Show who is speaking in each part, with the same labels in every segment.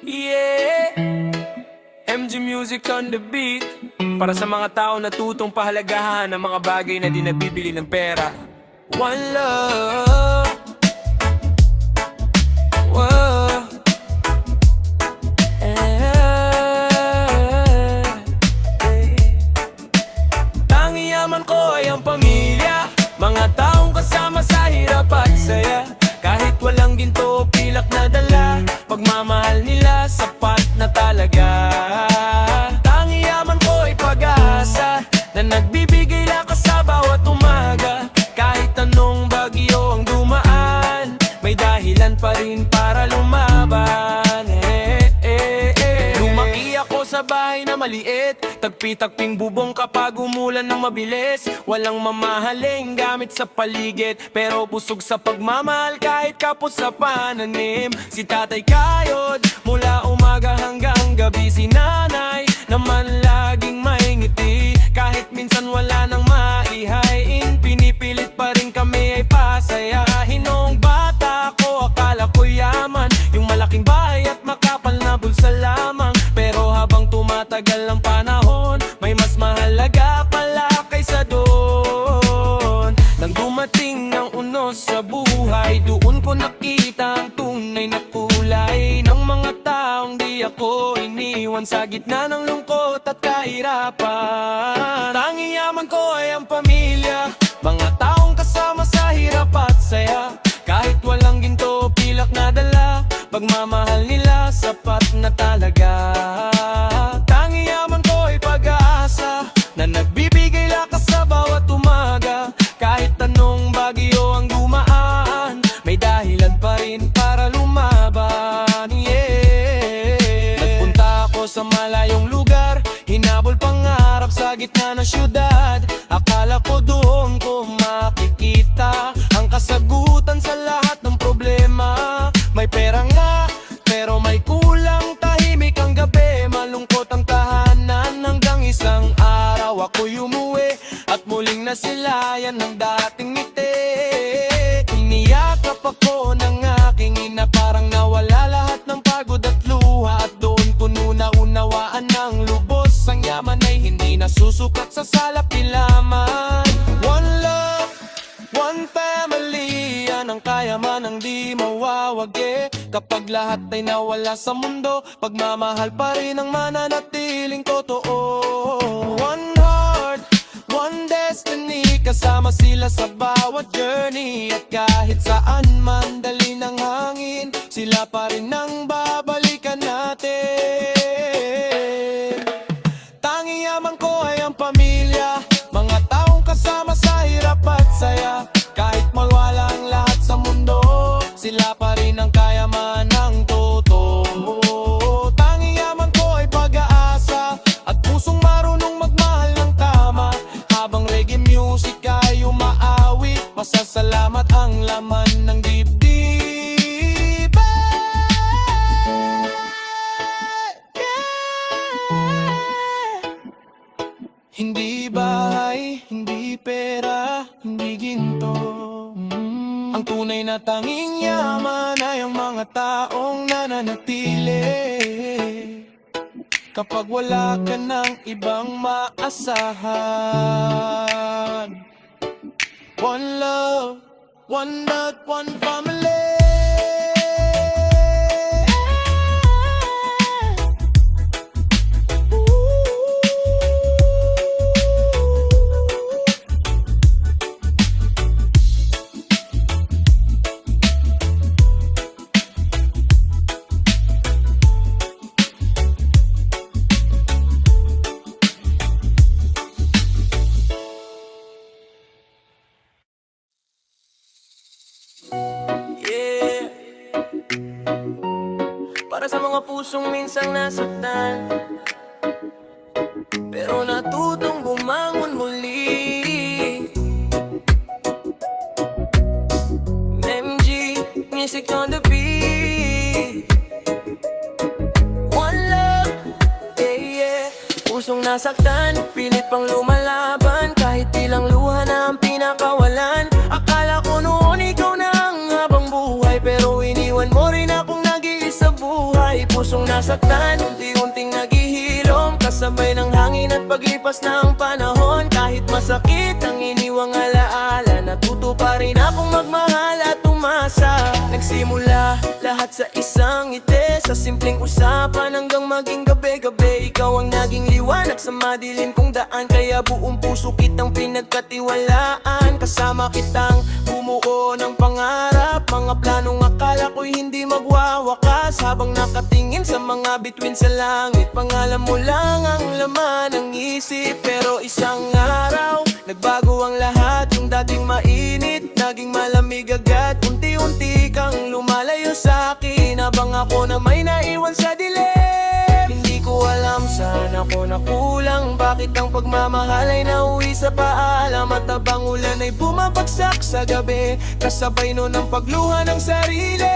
Speaker 1: Yeah, MG Music on the beat. Para sa mga tao na tutong pahalagahan ng mga bagay na di nabibili ng pera. One love. Whoa. Tanging yaman ko ay ang pamilya, mga taong kasama sa hirap at saya. Kahit walang ginto o pilak na dala, pagmamahal nila sapat na talaga. Tanging yaman ko ay pag-asa na nagbibigay lakas sa bawat umaga. Kahit anong bagyo ang dumaan, may dahilan pa rin para lumaban. Lumaki ako sa bahay na maliit, tagpi-tagping bubong kapag umulan ng mabilis. Walang mamahaling gamit sa paligid, pero busog sa pagmamahal kahit kapos sa pananim. Si tatay kayod, mula umaga hanggang gabi. Si nanay naman laging may ngiti, kahit minsan wala nang maihain. Pinipilit pa rin kami ay pasayahin. Noong bata ko akala ko yaman, yung malaking bahay at makapal na bulsa lamang. Pero habang tumatagal ang panahon, may mas mahalaga pala kaysa doon. Nang dumating ang unos sa buhay, doon ko nakita ang tunay na kulay ng mga taong di ako iniwan sa gitna ng lungkot at kahirapan. Tanging yaman ko ay ang pamilya, mga taong kasama sa hirap at saya. Kahit walang ginto o pilak na dala, pagmamahal nila sapat na talaga. Tanging yaman ko ay pag-asa na nagbibigay lakas sa bawat umaga. Kahit anong bagyo ang dumaan, may dahilan pa rin para lumaban. Yeah. Nagpunta ako sa malayong lugar, hinabol pangarap sa gitna ng syudad. Akala ko doon ko makikita ang kasagutan sa lahat ng problema. May pera nga, pero may kulang, tahimik ang gabi. Malungkot ang tahanan hanggang isang araw ako'y umuwi at muling nasilayan ng dating ngiti. Iniyakap ako ng aking ina, parang nawala lahat ng pagod at luha. At doon ko naunawaan ng lubos, ang yaman ay hindi nasusukat sa salapi lamang. One love, one family, yan ang kayaman ang di mawawagi. Kapag lahat ay nawala sa mundo, pagmamahal pa rin ang mananatiling totoo. One heart, one destiny, kasama sila sa bawat journey. At kahit saan man dali ng hangin, sila pa rin ang babalikan natin. Tanging yaman ko ay ang pamilya, mga taong kasama sa hirap at saya. Kahit mawala ang lahat sa mundo, sila pa rin ang kayaman ng totoo. Tanging yaman ko ay pag-aasa at pusong marunong magmahal ng tama. Habang reggae music ay umaawit, pasasalamat ang laman ng dibdib. Hindi bahay, hindi pera, hindi ginto. Ang tunay na tanging yaman ay ang mga taong nananatili. Kapag wala ka ng ibang maasahan. One love, one blood, one family. Para sa mga pusong minsang nasaktan, pero natutong bumangon muli. MG, music on the beat. One love, yeah, yeah. Pusong nasaktan, pilit pang lumalaban. Kahit ilang luha na ang pinakawalan. Akala ko noon ikaw na ang habang buhay, pero iniwan mo rin akong nag-iisa buhay. buhay. Pusong nasaktan, unti-unting naghihilom, kasabay ng hangin at paglipas ng panahon. Kahit masakit ang iniwang alaala, natuto pa rin akong magmahal at umasa. Nagsimula lahat sa isang ngiti, sa simpleng usapan hanggang maging gabi-gabi. Ikaw ang naging liwanag sa madilim kong daan, kaya buong puso kitang pinagkatiwalaan. Kasama kitang bumuo ng pangarap, mga planong akala ko'y hindi magwawakas. Habang nakatingin sa mga bituin sa langit, pangalan mo lang ang laman ng isip. Pero isang araw, nagbago ang lahat. Yung dating mainit, naging malamig agad. Unti-unti kang lumalayo sa akin, habang ako na may naiwan sa dilim. Hindi ko alam saan ako nakulang, bakit ang pagmamahal ay nauwi sa paalam. At habang ulan ay bumabagsak sa gabi, kasabay nun ang pagluha ng sarili.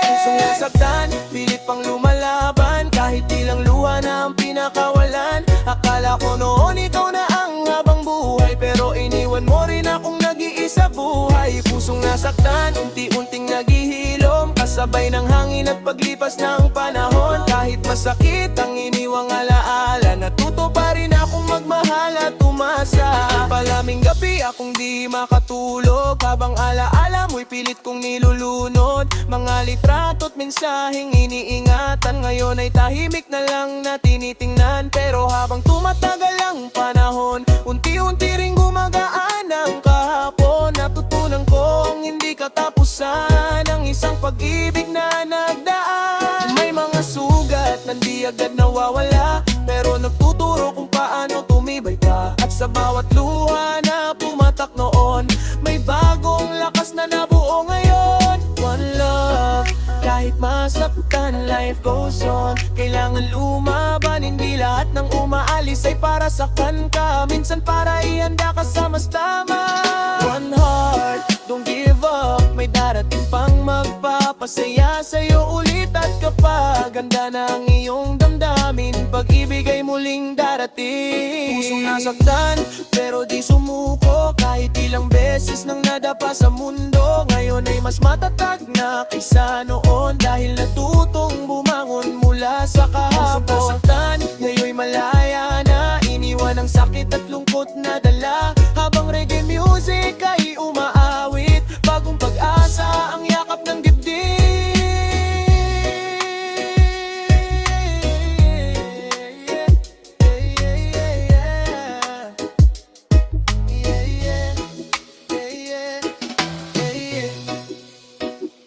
Speaker 1: Pusong nasaktan, pilit pang lumalaban, kahit ilang luha na ang pinakawalan. Akala ko noon ikaw na ang habang buhay, pero iniwan mo rin akong nag-iisa buhay. Pusong nasaktan, unti-unting naghihilom, kasabay ng hangin at paglipas ng panahon. Kahit masakit ang iniwang alaala, natuto pa rin akong magmahal at umasa. Palaming gabi akong di makatulog, habang alaala mo'y pilit kong nilulunod. Mga litrato at mensaheng iniingatan, ngayon ay tahimik na lang na tinitingnan. Pero habang tumatagal ang panahon, unti-unti ring gumagaan ang kahapon. Natutunan ko ang hindi katapusan ng isang pag-ibig na nagdaan. May mga sugat na di agad nawawala, pero nagtuturo kung paano tumibay pa. At sa bawat luha na pumatak noon, may bagong lakas na nabuo ngayon. One love, kahit masaktan, life goes on. Kailangan lumaban, hindi lahat ng umaalis ay para saktan ka. Minsan para ihanda ka sa mas tama. One heart, don't give up, may darating pang magpapasaya sa'yo ulit. At kapag ganda na ang iyong damdamin, pag-ibig ay muling darating. Pusong nasaktan, pero di sumuko, kahit ilang beses nang nadapa sa mundo. Ngayon ay mas matatag na kaysa noon, dahil natutong bumangon mula sa kahapon. Pusong nasaktan, ngayon'y malaya na, iniwan ang sakit at lungkot na dala. Habang reggae music ay umaawit, bagong pag-asa ang yakap ng dibdib.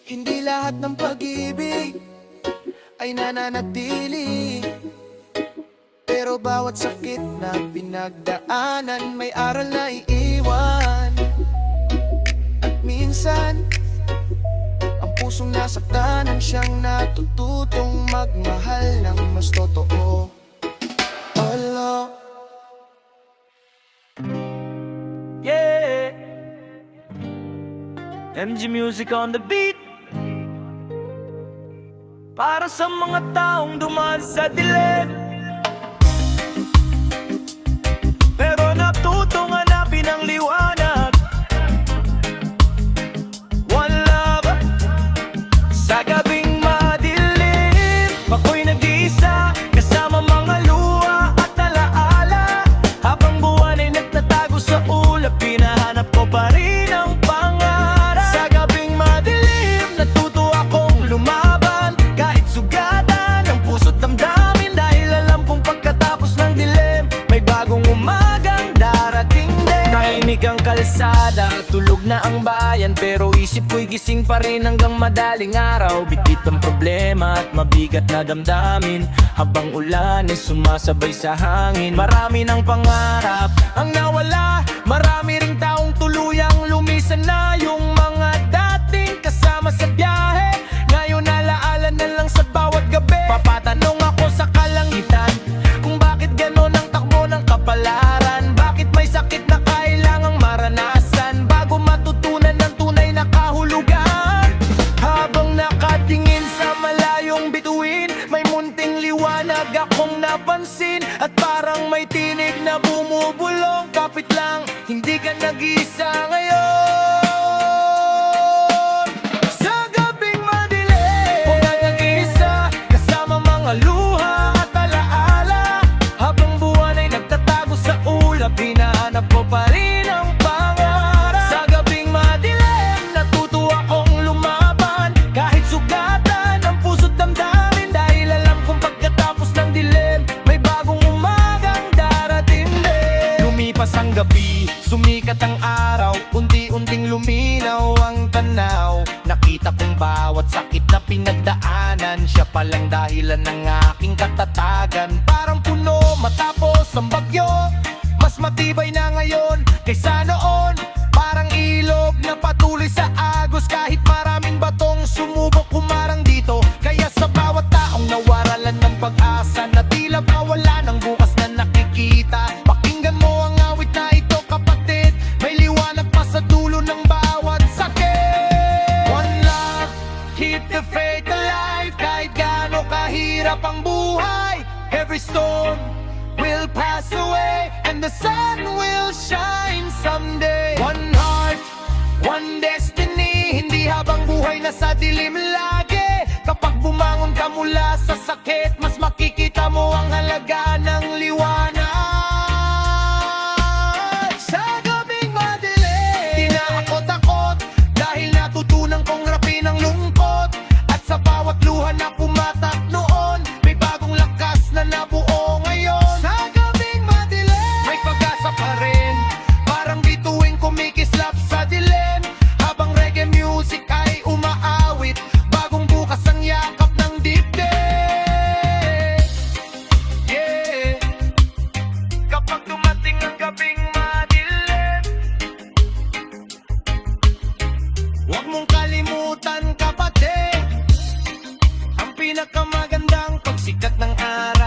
Speaker 1: Hindi lahat ng pag-ibig ay nananatili, pero bawat sakit na pinagdaanan may aral na iiwan. At minsan, ang pusong nasaktan ang siyang natututong magmahal ng mas totoo. Allah. Yeah, MG Music on the beat, para sa mga taong dumaan sa dilim, pero natutong hanapin ang liwanag. One love, sa gabing madilim, ako'y nag-iisa, kasama mga luha at alaala. Habang buwan ay nagtatago sa ulap, pinahanap ko pa rin ang pangarap. Sa gabing madilim, natuto akong lumaban, kahit sugatan ang puso't damdamin. Dahil alam kong pagkatapos ng dilim, may bagong umagang darating din. Tahimik ang kalsada, tulog na ang bayan, pero isip ko'y gising pa rin hanggang madaling araw. Bitbit ang problema at mabigat na damdamin, habang ulan ay sumasabay sa hangin. Marami ng pangarap ang nawala, marami ring taong tuluyang lumisan na. Yung mga dating kasama sa biyahe, ngayon alaala na lang sa bawat gabi. Papatanong ako sa kalangitan kung bakit ganon ang takbo ng kapalaran. Bakit may sakit na kailangang maranasan bago matutunan ng tunay na kahulugan. Habang nakatingin sa malayong bituin, may munting liwanag akong napansin. At parang may tinig na bumubulong, kapit lang, hindi ka nag-iisa ngayon. Sa gabing madilim, huwag kang nag-iisa, sikat ang araw, unti-unting luminaw ang tanaw. Nakita kong bawat sakit na pinagdaanan, siya palang dahilan ng aking katatagan. Parang puno matapos ang bagyo, mas matibay na ngayon kaysa noon. Parang ilog na patuloy sa agos, kahit maraming batong sumubok kumarang dito. Kaya sa bawat taong nawaralan ng pag-asa, na tila ba wala ng bukas na nakikita, pakinggan mo ang awit na ito kapatid, may liwanag pa sa dulo ng bawat sakit. One love, keep the faith alive, kahit gaano kahirap ang buhay. Every storm will pass away and the sun will shine someday. One heart, one destiny, hindi habang buhay na sa dilim lagi. Kapag bumangon ka mula sa sakit, mas makikita mo ang halaga ng liwanag. Sa gabing madilim, di na ako takot, dahil natutunan kong rapin ang lungkot. At sa bawat luha na pumatak noon, may bagong lakas na nabuo ngayon. Sa gabing madilim, may pag-asa pa rin, parang bituing kumikislap sa dilim. Habang reggae music ay umaawit, bagong bukas ang yakap ng dibdib. Yeah. Kapag dumating ang gabing madilim, huwag mong kalimutan kapatid, ang pinakamagandang pagsikat ng araw